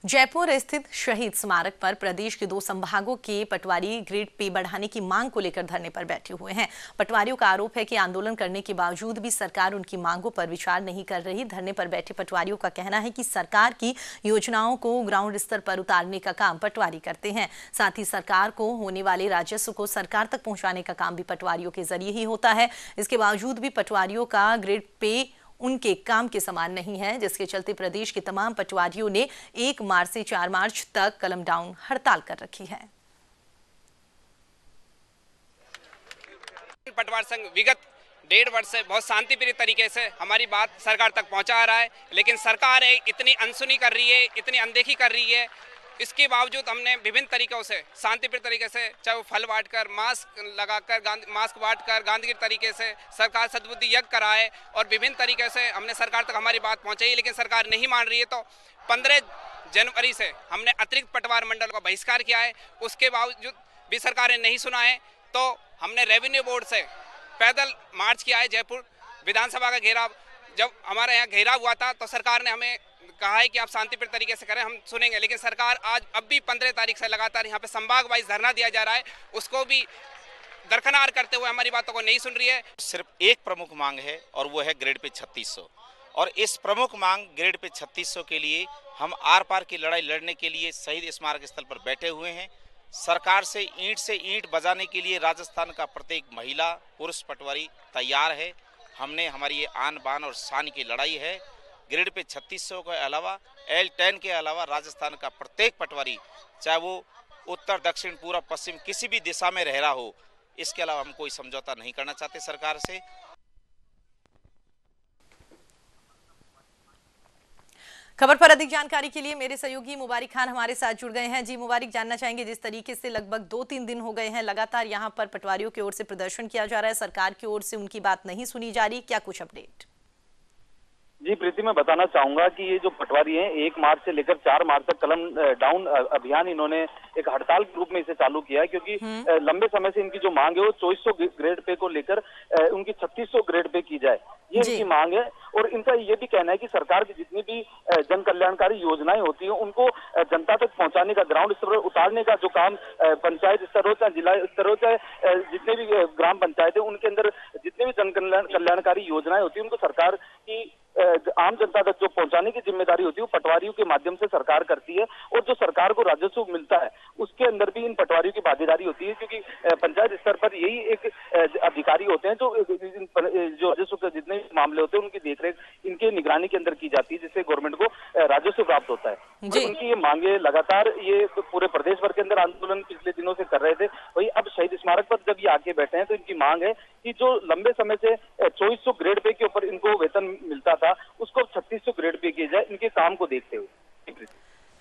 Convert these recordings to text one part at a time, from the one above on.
जयपुर स्थित शहीद स्मारक पर प्रदेश के 2 संभागों के पटवारी ग्रेड पे बढ़ाने की मांग को लेकर धरने पर बैठे हुए हैं। पटवारियों का आरोप है कि आंदोलन करने के बावजूद भी सरकार उनकी मांगों पर विचार नहीं कर रही। धरने पर बैठे पटवारियों का कहना है कि सरकार की योजनाओं को ग्राउंड स्तर पर उतारने का काम पटवारी करते हैं। साथ ही सरकार को होने वाले राजस्व को सरकार तक पहुंचाने का काम भी पटवारियों के जरिए ही होता है। इसके बावजूद भी पटवारियों का ग्रेड पे उनके काम के समान नहीं है, जिसके चलते प्रदेश के तमाम पटवारियों ने 1 मार्च से 4 मार्च तक कलम डाउन हड़ताल कर रखी है। पटवार संघ विगत 1.5 वर्ष से बहुत शांतिप्रिय तरीके से हमारी बात सरकार तक पहुंचा रहा है, लेकिन सरकार इतनी अनसुनी कर रही है, इतनी अनदेखी कर रही है। इसके बावजूद हमने विभिन्न तरीकों से शांतिप्रिय तरीके से, चाहे वो फल बांटकर, मास्क लगाकर, मास्क बांटकर, गांधीगिरी तरीके से सरकार सद्बुद्धि यज्ञ कराए और विभिन्न तरीके से हमने सरकार तक हमारी बात पहुंचाई, लेकिन सरकार नहीं मान रही है। तो 15 जनवरी से हमने अतिरिक्त पटवार मंडल का बहिष्कार किया है। उसके बावजूद भी सरकार ने नहीं सुना है, तो हमने रेवेन्यू बोर्ड से पैदल मार्च किया है। जयपुर विधानसभा का घेराव, जब हमारे यहाँ घेराव हुआ था तो सरकार ने हमें कहा है कि आप शांतिप्रिय तरीके से करें, हम सुनेंगे, लेकिन सरकार आज अब भी 15 तारीख से लगातार यहाँ पे संभाग वाइज धरना दिया जा रहा है, उसको भी दरकिनार करते हुए हमारी बातों को नहीं सुन रही है। सिर्फ एक प्रमुख मांग है और वो है ग्रेड पे 3600, और इस प्रमुख मांग ग्रेड पे 3600 के लिए हम आर पार की लड़ाई लड़ने के लिए शहीद स्मारक स्थल पर बैठे हुए हैं। सरकार से ईंट बजाने के लिए राजस्थान का प्रत्येक महिला पुरुष पटवारी तैयार है। हमने हमारी ये आन बान और शान की लड़ाई है। ग्रेड पे 3600 के अलावा L10 के अलावा राजस्थान का प्रत्येक पटवारी, चाहे वो उत्तर दक्षिण पूर्व पश्चिम किसी भी दिशा में रह रहा हो, इसके अलावा हम कोई समझौता नहीं करना चाहते सरकार से। खबर पर अधिक जानकारी के लिए मेरे सहयोगी मुबारिक खान हमारे साथ जुड़ गए हैं। जी मुबारिक, जानना चाहेंगे, जिस तरीके से लगभग 2-3 दिन हो गए हैं लगातार यहाँ पर पटवारियों की ओर से प्रदर्शन किया जा रहा है, सरकार की ओर से उनकी बात नहीं सुनी जा रही, क्या कुछ अपडेट? जी प्रीति, मैं बताना चाहूंगा कि ये जो पटवारी हैं 1 मार्च से लेकर 4 मार्च तक कलम डाउन अभियान इन्होंने एक हड़ताल के रूप में इसे चालू किया है, क्योंकि लंबे समय से इनकी जो मांग है वो 2400 ग्रेड पे को लेकर उनकी 3600 ग्रेड पे की जाए, ये इनकी मांग है। और इनका ये भी कहना है कि सरकार की जितनी भी जन कल्याणकारी योजनाएं होती हैं उनको जनता तक पहुंचाने का, ग्राउंड स्तर पर उतारने का जो काम पंचायत स्तर हो चाहे जिला स्तर हो चाहे जितने भी ग्राम पंचायत है उनके अंदर जितने भी जन कल्याणकारी योजनाएं होती है उनको सरकार की आम जनता तक जो पहुंचाने की जिम्मेदारी होती है वो पटवारियों के माध्यम से सरकार करती है। और जो सरकार को राजस्व मिलता है उसके अंदर भी इन पटवारियों की भागीदारी होती है, क्योंकि पंचायत स्तर पर यही एक अधिकारी होते हैं जो राजस्व के जितने मामले होते हैं उनकी देखरेख इनके निगरानी के अंदर की जाती है, जिससे गवर्नमेंट को राजस्व प्राप्त होता है। और उनकी ये मांगे लगातार ये पूरे प्रदेश भर के अंदर आंदोलन पिछले दिनों से कर रहे थे, वही अब शहीद स्मारक पर जब ये आके बैठे हैं तो इनकी मांग है कि जो लंबे समय से 2400 ग्रेड पे के ऊपर इनको वेतन मिलता था उसको 3600 ग्रेड पे किया जाए, इनके काम को देखते हुए।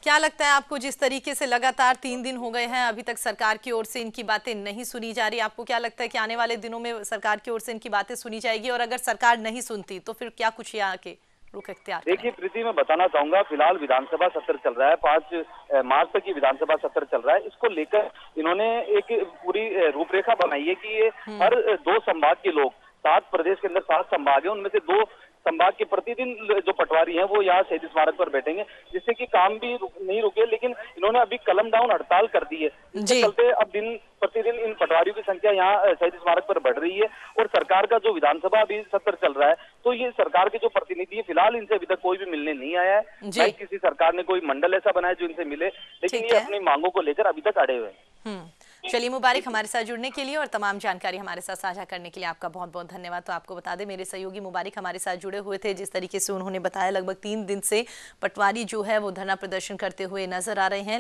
क्या लगता है आपको, जिस तरीके से लगातार 3 दिन हो गए हैं अभी तक सरकार की ओर से इनकी बातें नहीं सुनी जा रही, आपको क्या लगता है कि आने वाले दिनों में सरकार की ओर से इनकी बातें सुनी जाएगी? और अगर सरकार नहीं सुनती तो फिर क्या कुछ यहाँ के रुख इख्तियार? देखिए प्रीति, मैं बताना चाहूंगा, फिलहाल विधानसभा सत्र चल रहा है, 5 मार्च तक की विधानसभा सत्र चल रहा है। इसको लेकर इन्होंने एक पूरी रूपरेखा बनाई है कि ये हर 2 संभाग के लोग, 7 प्रदेश के अंदर 7 संभाग है, उनमें से 2 संभाग के प्रतिदिन जो पटवारी हैं वो यहाँ शहीद स्मारक पर बैठेंगे, जिससे कि काम भी नहीं रुके। लेकिन इन्होंने अभी कलम डाउन हड़ताल कर दी है, जिसके चलते अब दिन प्रतिदिन इन पटवारियों की संख्या यहाँ शहीद स्मारक पर बढ़ रही है। और सरकार का जो विधानसभा अभी सत्र चल रहा है, तो ये सरकार के जो प्रतिनिधि है फिलहाल इनसे अभी तक कोई भी मिलने नहीं आया है, नहीं किसी सरकार ने कोई मंडल ऐसा बनाया जो इनसे मिले, लेकिन ये अपनी मांगों को लेकर अभी तक अड़े हुए हैं। चलिए मुबारक, हमारे साथ जुड़ने के लिए और तमाम जानकारी हमारे साथ साझा करने के लिए आपका बहुत बहुत धन्यवाद। तो आपको बता दें, मेरे सहयोगी मुबारक हमारे साथ जुड़े हुए थे। जिस तरीके से उन्होंने बताया, लगभग 3 दिन से पटवारी जो है वो धरना प्रदर्शन करते हुए नजर आ रहे हैं।